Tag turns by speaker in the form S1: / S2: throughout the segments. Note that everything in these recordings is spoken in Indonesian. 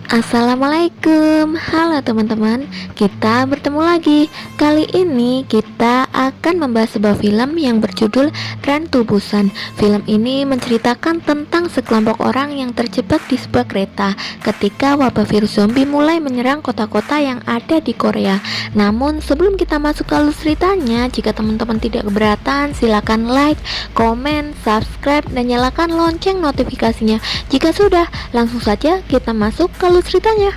S1: Assalamualaikum, halo teman-teman. Kita bertemu lagi. Kali ini kita akan membahas sebuah film yang berjudul Tren to Busan. Film ini menceritakan tentang sekelompok orang yang terjebak di sebuah kereta ketika wabah virus zombie mulai menyerang kota-kota yang ada di Korea. Namun sebelum kita masuk ke alur ceritanya, jika teman-teman tidak keberatan, silakan like, komen, subscribe, dan nyalakan lonceng notifikasinya. Jika sudah, langsung saja kita masuk ke alur ceritanya.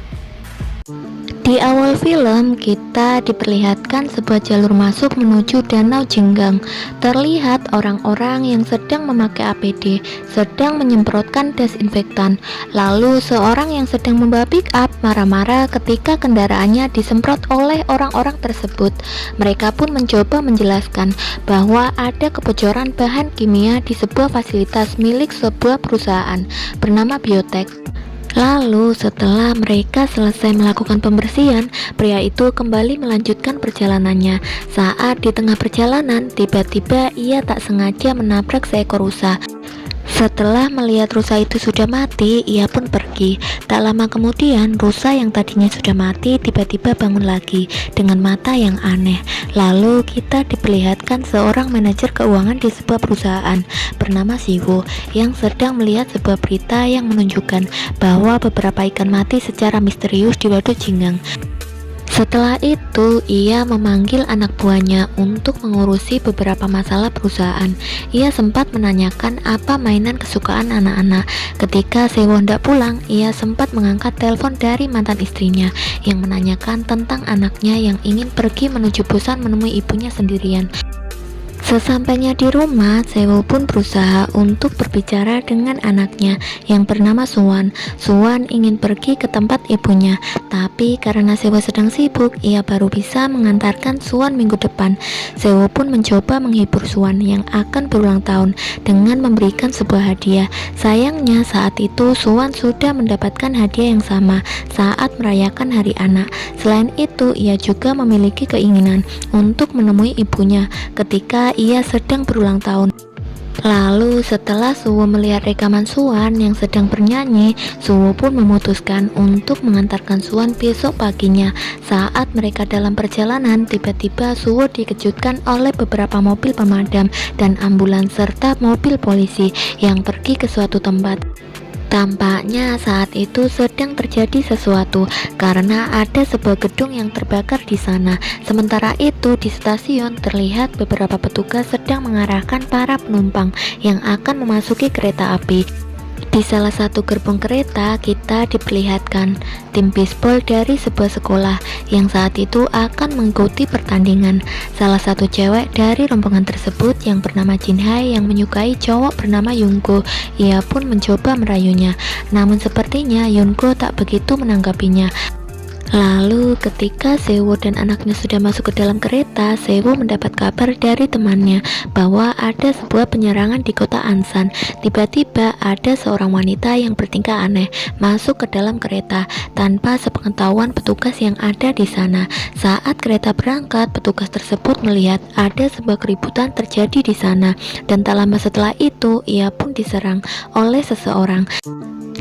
S1: Di awal film, kita diperlihatkan sebuah jalur masuk menuju Danau Jinggang. Terlihat orang-orang yang sedang memakai APD, sedang menyemprotkan desinfektan. Lalu seorang yang sedang membawa pick up marah-marah ketika kendaraannya disemprot oleh orang-orang tersebut. Mereka pun mencoba menjelaskan bahwa ada kebocoran bahan kimia di sebuah fasilitas milik sebuah perusahaan bernama Biotek. Lalu setelah mereka selesai melakukan pembersihan, pria itu kembali melanjutkan perjalanannya. Saat di tengah perjalanan, tiba-tiba ia tak sengaja menabrak seekor rusa. Setelah melihat rusa itu sudah mati, ia pun pergi. Tak lama kemudian, rusa yang tadinya sudah mati tiba-tiba bangun lagi dengan mata yang aneh. Lalu kita diperlihatkan seorang manajer keuangan di sebuah perusahaan bernama Siwo yang sedang melihat sebuah berita yang menunjukkan bahwa beberapa ikan mati secara misterius di Waduk Jinggang. Setelah itu, ia memanggil anak buahnya untuk mengurusi beberapa masalah perusahaan. Ia sempat menanyakan apa mainan kesukaan anak-anak. Ketika Sewo hendak pulang, ia sempat mengangkat telepon dari mantan istrinya yang menanyakan tentang anaknya yang ingin pergi menuju Busan menemui ibunya sendirian. Sesampainya di rumah, Sewo pun berusaha untuk berbicara dengan anaknya yang bernama Suwan. Suwan ingin pergi ke tempat ibunya, tapi karena Sewo sedang sibuk, ia baru bisa mengantarkan Suwan minggu depan. Sewo pun mencoba menghibur Suwan yang akan berulang tahun dengan memberikan sebuah hadiah. Sayangnya saat itu Suwan sudah mendapatkan hadiah yang sama saat merayakan hari anak. Selain itu, ia juga memiliki keinginan untuk menemui ibunya ketika ia sedang berulang tahun. Lalu setelah Suwo melihat rekaman Suwan yang sedang bernyanyi, Suwo pun memutuskan untuk mengantarkan Suwan besok paginya. Saat mereka dalam perjalanan, tiba-tiba Suwo dikejutkan oleh beberapa mobil pemadam dan ambulans serta mobil polisi yang pergi ke suatu tempat. Tampaknya saat itu sedang terjadi sesuatu karena ada sebuah gedung yang terbakar di sana. Sementara itu di stasiun terlihat beberapa petugas sedang mengarahkan para penumpang yang akan memasuki kereta api. Di salah satu gerbong kereta kita diperlihatkan tim bisbol dari sebuah sekolah yang saat itu akan mengikuti pertandingan. Salah satu cewek dari rombongan tersebut yang bernama Jinhae yang menyukai cowok bernama Yungko. Ia pun mencoba merayunya, namun sepertinya Yungko tak begitu menanggapinya. Lalu ketika Sewo dan anaknya sudah masuk ke dalam kereta, Sewo mendapat kabar dari temannya bahwa ada sebuah penyerangan di kota Ansan. Tiba-tiba ada seorang wanita yang bertingkah aneh masuk ke dalam kereta tanpa sepengetahuan petugas yang ada di sana. Saat kereta berangkat, petugas tersebut melihat ada sebuah keributan terjadi di sana dan tak lama setelah itu ia pun diserang oleh seseorang.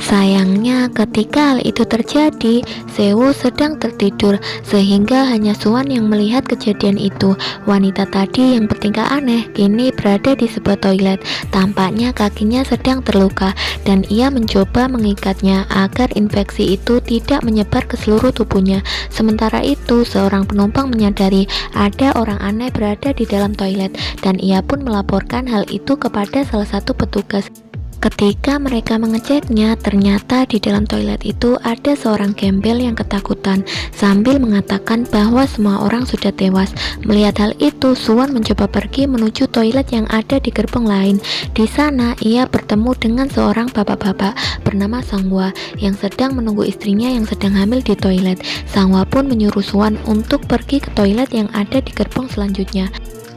S1: Sayangnya ketika hal itu terjadi, Sewo sedang tertidur sehingga hanya Suwan yang melihat kejadian itu. Wanita tadi yang bertingkah aneh kini berada di sebuah toilet. Tampaknya kakinya sedang terluka dan ia mencoba mengikatnya agar infeksi itu tidak menyebar ke seluruh tubuhnya. Sementara itu, seorang penumpang menyadari ada orang aneh berada di dalam toilet dan ia pun melaporkan hal itu kepada salah satu petugas. Ketika mereka mengeceknya, ternyata di dalam toilet itu ada seorang gembel yang ketakutan sambil mengatakan bahwa semua orang sudah tewas. Melihat hal itu, Suwan mencoba pergi menuju toilet yang ada di gerbong lain. Di sana, ia bertemu dengan seorang bapak-bapak bernama Sangwa yang sedang menunggu istrinya yang sedang hamil di toilet. Sangwa pun menyuruh Suwan untuk pergi ke toilet yang ada di gerbong selanjutnya.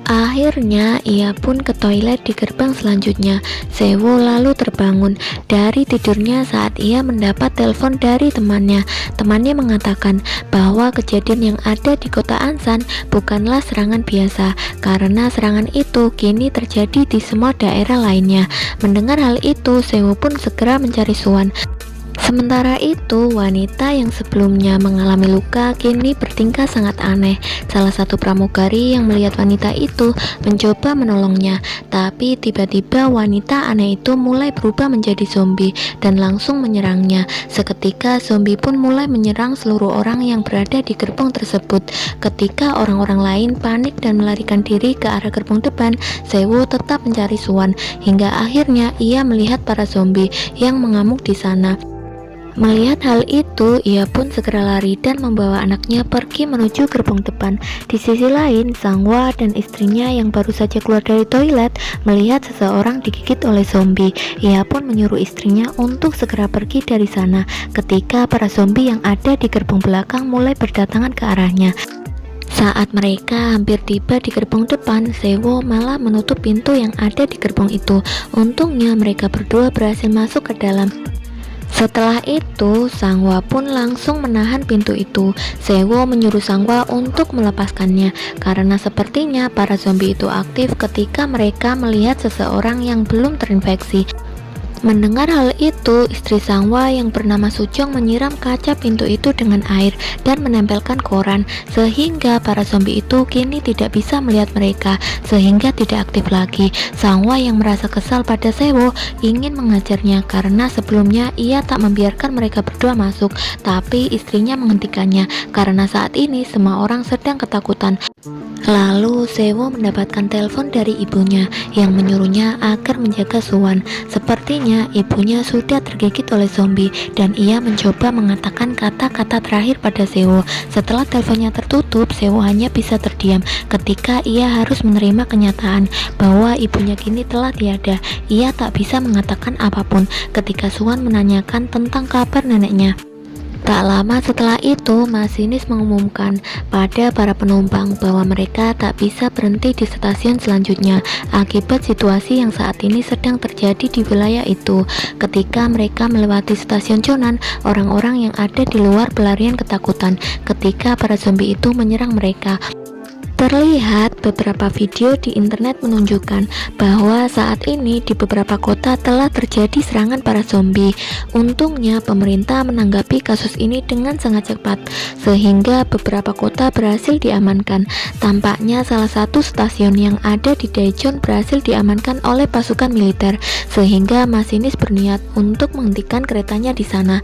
S1: Akhirnya ia pun ke toilet di gerbang selanjutnya. Sewo lalu terbangun dari tidurnya saat ia mendapat telepon dari temannya. Temannya mengatakan bahwa kejadian yang ada di kota Ansan bukanlah serangan biasa karena serangan itu kini terjadi di semua daerah lainnya. Mendengar hal itu, Sewo pun segera mencari Suwan. Sementara itu, wanita yang sebelumnya mengalami luka kini bertingkah sangat aneh. Salah satu pramugari yang melihat wanita itu mencoba menolongnya, tapi tiba-tiba wanita aneh itu mulai berubah menjadi zombie dan langsung menyerangnya. Seketika zombie pun mulai menyerang seluruh orang yang berada di gerbong tersebut. Ketika orang-orang lain panik dan melarikan diri ke arah gerbong depan, Sewo tetap mencari Swan hingga akhirnya ia melihat para zombie yang mengamuk di sana. Melihat hal itu, ia pun segera lari dan membawa anaknya pergi menuju gerbong depan. Di sisi lain, Sangwa dan istrinya yang baru saja keluar dari toilet melihat seseorang digigit oleh zombie. Ia pun menyuruh istrinya untuk segera pergi dari sana ketika para zombie yang ada di gerbong belakang mulai berdatangan ke arahnya. Saat mereka hampir tiba di gerbong depan, Sewo malah menutup pintu yang ada di gerbong itu. Untungnya mereka berdua berhasil masuk ke dalam. Setelah itu, Sangwa pun langsung menahan pintu itu. Sewo menyuruh Sangwa untuk melepaskannya karena sepertinya para zombie itu aktif ketika mereka melihat seseorang yang belum terinfeksi. Mendengar hal itu, istri Sangwa yang bernama Sujong menyiram kaca pintu itu dengan air dan menempelkan koran sehingga para zombie itu kini tidak bisa melihat mereka sehingga tidak aktif lagi. Sangwa yang merasa kesal pada Sewo ingin mengajarnya karena sebelumnya ia tak membiarkan mereka berdua masuk, tapi istrinya menghentikannya karena saat ini semua orang sedang ketakutan. Lalu Sewo mendapatkan telepon dari ibunya yang menyuruhnya agar menjaga Swan. Sepertinya ibunya sudah tergigit oleh zombie dan ia mencoba mengatakan kata-kata terakhir pada Sewo. Setelah teleponnya tertutup, Sewo hanya bisa terdiam ketika ia harus menerima kenyataan bahwa ibunya kini telah tiada. Ia tak bisa mengatakan apapun ketika Swan menanyakan tentang kabar neneknya. Tak lama setelah itu, masinis mengumumkan pada para penumpang bahwa mereka tak bisa berhenti di stasiun selanjutnya akibat situasi yang saat ini sedang terjadi di wilayah itu. Ketika mereka melewati stasiun Chonan, orang-orang yang ada di luar berlarian ketakutan ketika para zombie itu menyerang mereka. Terlihat beberapa video di internet menunjukkan bahwa saat ini di beberapa kota telah terjadi serangan para zombie. Untungnya pemerintah menanggapi kasus ini dengan sangat cepat sehingga beberapa kota berhasil diamankan. Tampaknya salah satu stasiun yang ada di Daejeon berhasil diamankan oleh pasukan militer sehingga masinis berniat untuk menghentikan keretanya di sana.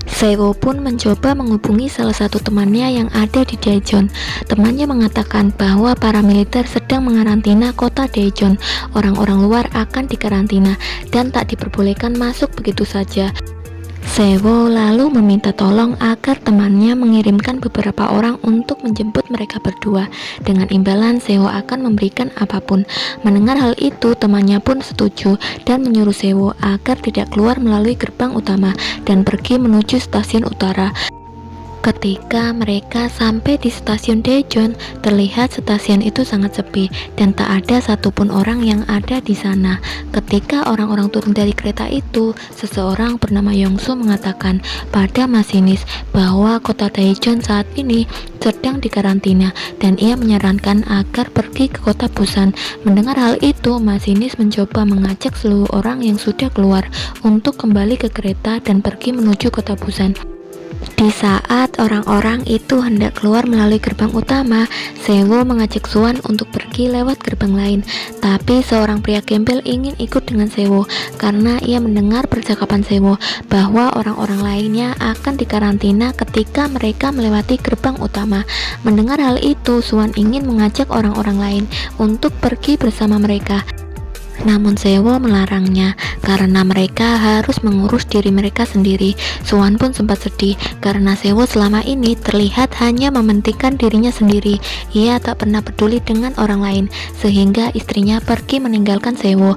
S1: Sewo pun mencoba menghubungi salah satu temannya yang ada di Daejeon. Temannya mengatakan bahwa para militer sedang mengarantina kota Daejeon. Orang-orang luar akan dikarantina dan tak diperbolehkan masuk begitu saja. Sewo lalu meminta tolong agar temannya mengirimkan beberapa orang untuk menjemput mereka berdua. Dengan imbalan Sewo akan memberikan apapun. Mendengar hal itu, temannya pun setuju dan menyuruh Sewo agar tidak keluar melalui gerbang utama dan pergi menuju stasiun utara. Ketika mereka sampai di stasiun Daejeon, terlihat stasiun itu sangat sepi dan tak ada satupun orang yang ada di sana. Ketika orang-orang turun dari kereta itu, seseorang bernama Yongsu mengatakan pada masinis bahwa kota Daejeon saat ini sedang dikarantina dan ia menyarankan agar pergi ke kota Busan. Mendengar hal itu, masinis mencoba mengajak seluruh orang yang sudah keluar untuk kembali ke kereta dan pergi menuju kota Busan. Di saat orang-orang itu hendak keluar melalui gerbang utama, Sewo mengajak Swan untuk pergi lewat gerbang lain. Tapi seorang pria gembel ingin ikut dengan Sewo karena ia mendengar percakapan Sewo bahwa orang-orang lainnya akan dikarantina ketika mereka melewati gerbang utama. Mendengar hal itu, Swan ingin mengajak orang-orang lain untuk pergi bersama mereka. Namun Sewo melarangnya karena mereka harus mengurus diri mereka sendiri. Swan pun sempat sedih karena Sewo selama ini terlihat hanya mementingkan dirinya sendiri. Ia tak pernah peduli dengan orang lain sehingga istrinya pergi meninggalkan Sewo.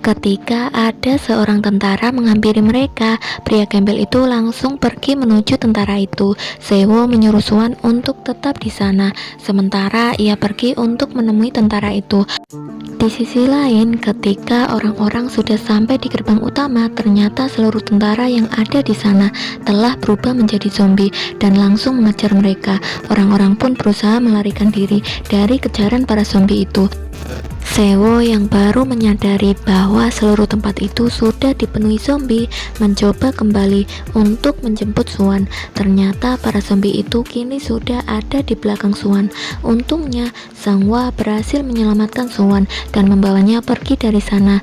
S1: Ketika ada seorang tentara menghampiri mereka, pria gembel itu langsung pergi menuju tentara itu. Sewo menyuruh Swan untuk tetap di sana, sementara ia pergi untuk menemui tentara itu. Di sisi lain, ketika orang-orang sudah sampai di gerbang utama, ternyata seluruh tentara yang ada di sana telah berubah menjadi zombie dan langsung mengejar mereka. Orang-orang pun berusaha melarikan diri dari kejaran para zombie itu. Sewo yang baru menyadari bahwa seluruh tempat itu sudah dipenuhi zombie mencoba kembali untuk menjemput Suan. Ternyata para zombie itu kini sudah ada di belakang Suan. Untungnya Songhwa berhasil menyelamatkan Suan dan membawanya pergi dari sana.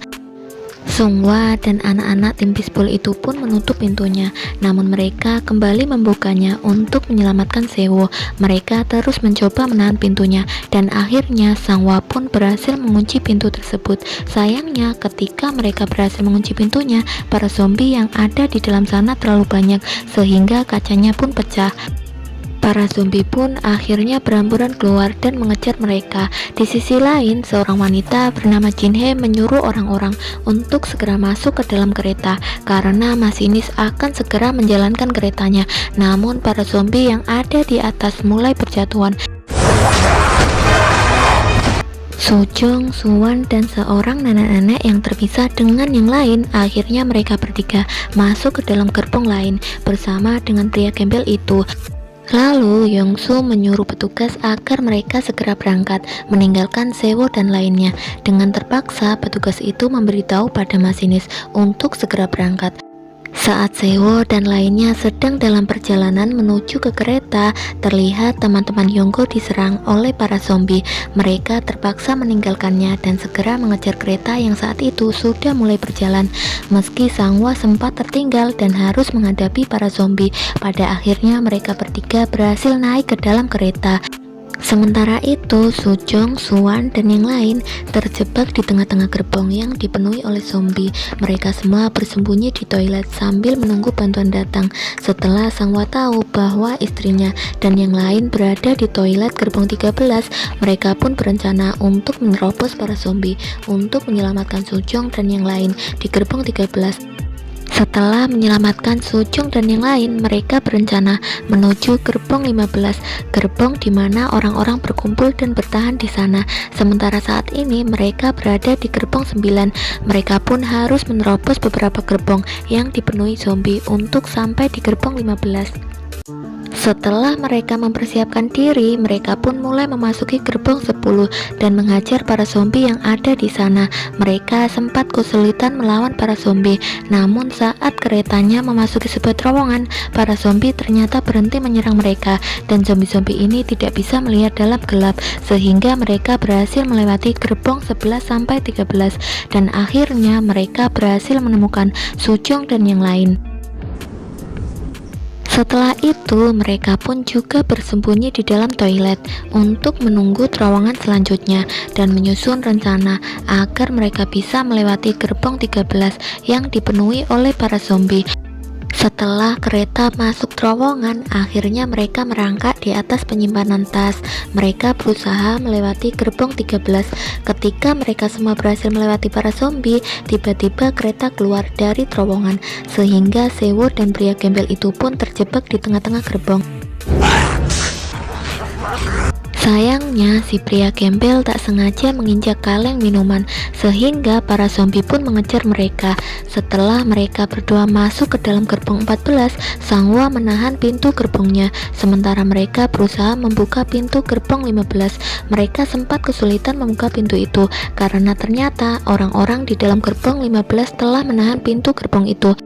S1: Songhwa dan anak-anak tim Fishball itu pun menutup pintunya, namun mereka kembali membukanya untuk menyelamatkan Sewo. Mereka terus mencoba menahan pintunya dan akhirnya Songhwa pun berhasil mengunci pintu tersebut. Sayangnya ketika mereka berhasil mengunci pintunya, para zombie yang ada di dalam sana terlalu banyak sehingga kacanya pun pecah. Para zombie pun akhirnya beramburan keluar dan mengejar mereka. Di sisi lain, seorang wanita bernama Jinhae menyuruh orang-orang untuk segera masuk ke dalam kereta karena masinis akan segera menjalankan keretanya. Namun para zombie yang ada di atas mulai berjatuhan. Sojong, Suwan, dan seorang nenek-nenek yang terpisah dengan yang lain. Akhirnya mereka bertiga masuk ke dalam gerbong lain bersama dengan pria gembel itu. Lalu Yongsu menyuruh petugas agar mereka segera berangkat, meninggalkan Sewo dan lainnya. Dengan terpaksa, petugas itu memberitahu pada masinis untuk segera berangkat. Saat Sewo dan lainnya sedang dalam perjalanan menuju ke kereta, terlihat teman-teman Yongko diserang oleh para zombie. Mereka terpaksa meninggalkannya dan segera mengejar kereta yang saat itu sudah mulai berjalan. Meski Songhwa sempat tertinggal dan harus menghadapi para zombie, pada akhirnya mereka bertiga berhasil naik ke dalam kereta. Sementara itu, Sojong, Suwan, dan yang lain terjebak di tengah-tengah gerbong yang dipenuhi oleh zombie. Mereka semua bersembunyi di toilet sambil menunggu bantuan datang. Setelah Songhwa tahu bahwa istrinya dan yang lain berada di toilet gerbong 13, mereka pun berencana untuk menerobos para zombie untuk menyelamatkan Sojong dan yang lain di gerbong 13. Setelah menyelamatkan Sojong dan yang lain, mereka berencana menuju gerbong 15, gerbong di mana orang-orang berkumpul dan bertahan di sana. Sementara saat ini mereka berada di gerbong 9. Mereka pun harus menerobos beberapa gerbong yang dipenuhi zombie untuk sampai di gerbong 15. Setelah mereka mempersiapkan diri, mereka pun mulai memasuki gerbong 10 dan menghajar para zombie yang ada di sana. Mereka sempat kesulitan melawan para zombie, namun saat keretanya memasuki sebuah terowongan, para zombie ternyata berhenti menyerang mereka dan zombie-zombie ini tidak bisa melihat dalam gelap sehingga mereka berhasil melewati gerbong 11 sampai 13 dan akhirnya mereka berhasil menemukan Sojong dan yang lain. Setelah itu, mereka pun juga bersembunyi di dalam toilet untuk menunggu terowongan selanjutnya dan menyusun rencana agar mereka bisa melewati gerbong 13 yang dipenuhi oleh para zombie. Setelah kereta masuk terowongan, akhirnya mereka merangkak di atas penyimpanan tas. Mereka berusaha melewati gerbong 13. Ketika mereka semua berhasil melewati para zombie, tiba-tiba kereta keluar dari terowongan, sehingga Sewo dan pria gembel itu pun terjebak di tengah-tengah gerbong. Sayangnya, si pria gembel tak sengaja menginjak kaleng minuman, sehingga para zombie pun mengejar mereka. Setelah mereka berdua masuk ke dalam gerbong 14, Songhwa menahan pintu gerbongnya, sementara mereka berusaha membuka pintu gerbong 15. Mereka sempat kesulitan membuka pintu itu, karena ternyata orang-orang di dalam gerbong 15 telah menahan pintu gerbong itu.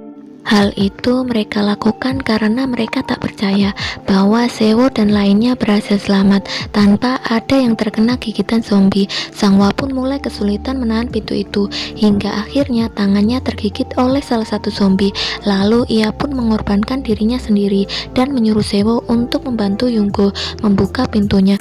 S1: Hal itu mereka lakukan karena mereka tak percaya bahwa Sewo dan lainnya berhasil selamat tanpa ada yang terkena gigitan zombie. Songhwa pun mulai kesulitan menahan pintu itu hingga akhirnya tangannya tergigit oleh salah satu zombie. Lalu ia pun mengorbankan dirinya sendiri dan menyuruh Sewo untuk membantu Yongko membuka pintunya.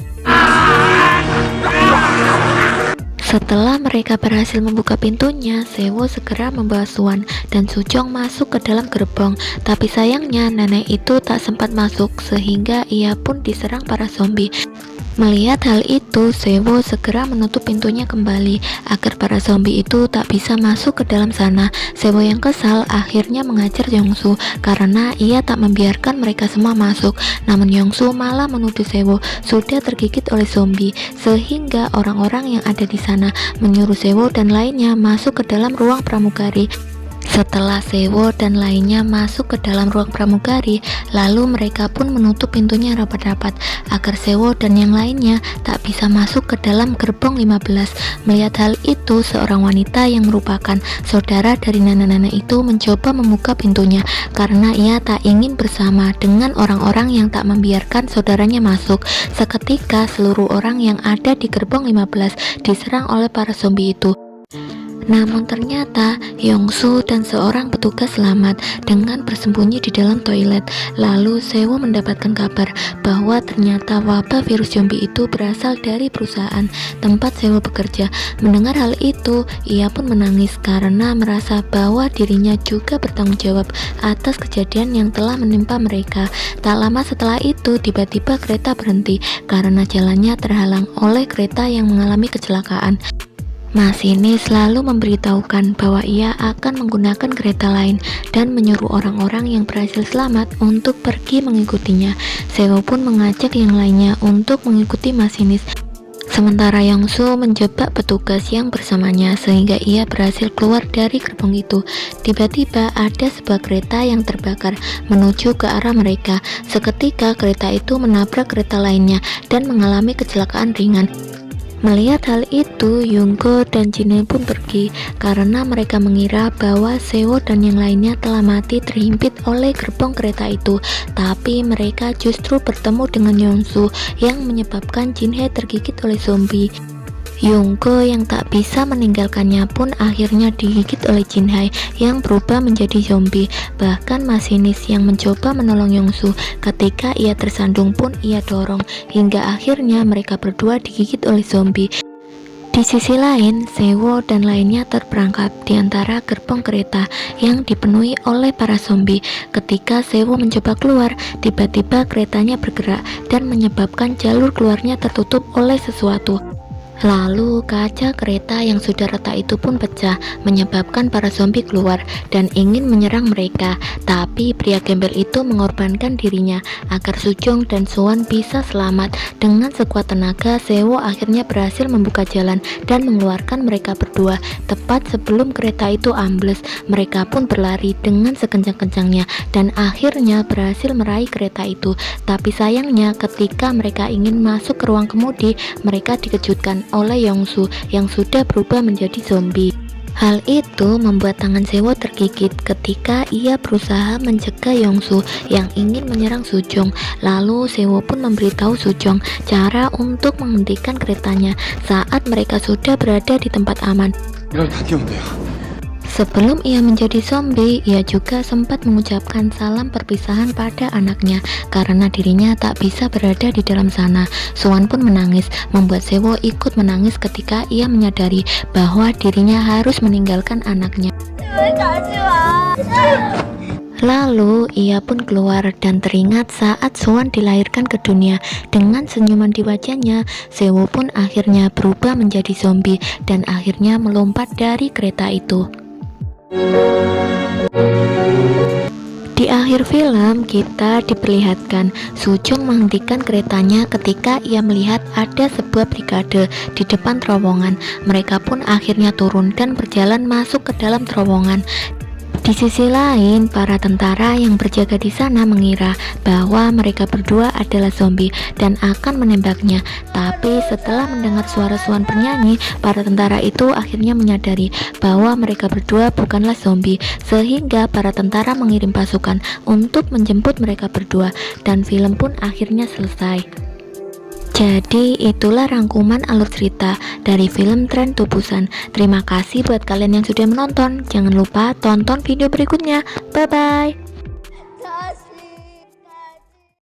S1: Setelah mereka berhasil membuka pintunya, Sewo segera membawa Suwan dan Sojong masuk ke dalam gerbong. Tapi sayangnya nenek itu tak sempat masuk sehingga ia pun diserang para zombie. Melihat hal itu, Sewo segera menutup pintunya kembali agar para zombie itu tak bisa masuk ke dalam sana. Sewo yang kesal akhirnya mengajar Yongsu karena ia tak membiarkan mereka semua masuk. Namun Yongsu malah menuduh Sewo sudah tergigit oleh zombie, sehingga orang-orang yang ada di sana menyuruh Sewo dan lainnya masuk ke dalam ruang pramugari. Setelah Sewo dan lainnya masuk ke dalam ruang pramugari, lalu mereka pun menutup pintunya rapat-rapat agar Sewo dan yang lainnya tak bisa masuk ke dalam gerbong 15. Melihat hal itu, seorang wanita yang merupakan saudara dari nenek-nenek itu mencoba membuka pintunya karena ia tak ingin bersama dengan orang-orang yang tak membiarkan saudaranya masuk. Seketika seluruh orang yang ada di gerbong 15 diserang oleh para zombie itu. Namun ternyata Yongsu dan seorang petugas selamat dengan bersembunyi di dalam toilet. Lalu Sewo mendapatkan kabar bahwa ternyata wabah virus zombie itu berasal dari perusahaan tempat Sewo bekerja. Mendengar hal itu, ia pun menangis karena merasa bahwa dirinya juga bertanggung jawab atas kejadian yang telah menimpa mereka. Tak lama setelah itu, tiba-tiba kereta berhenti karena jalannya terhalang oleh kereta yang mengalami kecelakaan. Masinis selalu memberitahukan bahwa ia akan menggunakan kereta lain dan menyuruh orang-orang yang berhasil selamat untuk pergi mengikutinya. Sewo pun mengajak yang lainnya untuk mengikuti masinis. Sementara Yongsu menjebak petugas yang bersamanya sehingga ia berhasil keluar dari gerbong itu. Tiba-tiba ada sebuah kereta yang terbakar menuju ke arah mereka. Seketika kereta itu menabrak kereta lainnya dan mengalami kecelakaan ringan. Melihat hal itu, Yungko dan Jine pun pergi karena mereka mengira bahwa Sewo dan yang lainnya telah mati terhimpit oleh gerbong kereta itu. Tapi mereka justru bertemu dengan Yongsu yang menyebabkan Jinhae tergigit oleh zombie. Yungko yang tak bisa meninggalkannya pun akhirnya digigit oleh Jinhae yang berubah menjadi zombie. Bahkan masinis yang mencoba menolong Yongsu ketika ia tersandung pun ia dorong hingga akhirnya mereka berdua digigit oleh zombie. Di sisi lain, Sewo dan lainnya terperangkap di antara gerbong kereta yang dipenuhi oleh para zombie. Ketika Sewo mencoba keluar, tiba-tiba keretanya bergerak dan menyebabkan jalur keluarnya tertutup oleh sesuatu. Lalu kaca kereta yang sudah retak itu pun pecah, menyebabkan para zombie keluar dan ingin menyerang mereka. Tapi pria gembel itu mengorbankan dirinya agar Sujong dan Suwon bisa selamat. Dengan sekuat tenaga, Sewo akhirnya berhasil membuka jalan dan mengeluarkan mereka berdua. Tepat sebelum kereta itu ambles, mereka pun berlari dengan sekencang-kencangnya dan akhirnya berhasil meraih kereta itu. Tapi sayangnya ketika mereka ingin masuk ke ruang kemudi, mereka dikejutkan oleh Yongsu yang sudah berubah menjadi zombie. Hal itu membuat tangan Sewo tergigit ketika ia berusaha mencegah Yongsu yang ingin menyerang Sujong. Lalu Sewo pun memberitahu Sujong cara untuk menghentikan keretanya saat mereka sudah berada di tempat aman. Sebelum ia menjadi zombie, ia juga sempat mengucapkan salam perpisahan pada anaknya karena dirinya tak bisa berada di dalam sana. Suwon pun menangis, membuat Sewo ikut menangis ketika ia menyadari bahwa dirinya harus meninggalkan anaknya. Lalu ia pun keluar dan teringat saat Suwon dilahirkan ke dunia. Dengan senyuman di wajahnya, Sewo pun akhirnya berubah menjadi zombie dan akhirnya melompat dari kereta itu. Di akhir film, kita diperlihatkan Sujong menghentikan keretanya ketika ia melihat ada sebuah brigade di depan terowongan. Mereka pun akhirnya turun dan berjalan masuk ke dalam terowongan. Di sisi lain, para tentara yang berjaga di sana mengira bahwa mereka berdua adalah zombie dan akan menembaknya. Tapi setelah mendengar suara Suwon bernyanyi, para tentara itu akhirnya menyadari bahwa mereka berdua bukanlah zombie, sehingga para tentara mengirim pasukan untuk menjemput mereka berdua dan film pun akhirnya selesai. Jadi itulah rangkuman alur cerita dari film Train to Busan. Terima kasih buat kalian yang sudah menonton. Jangan lupa tonton video berikutnya. Bye bye.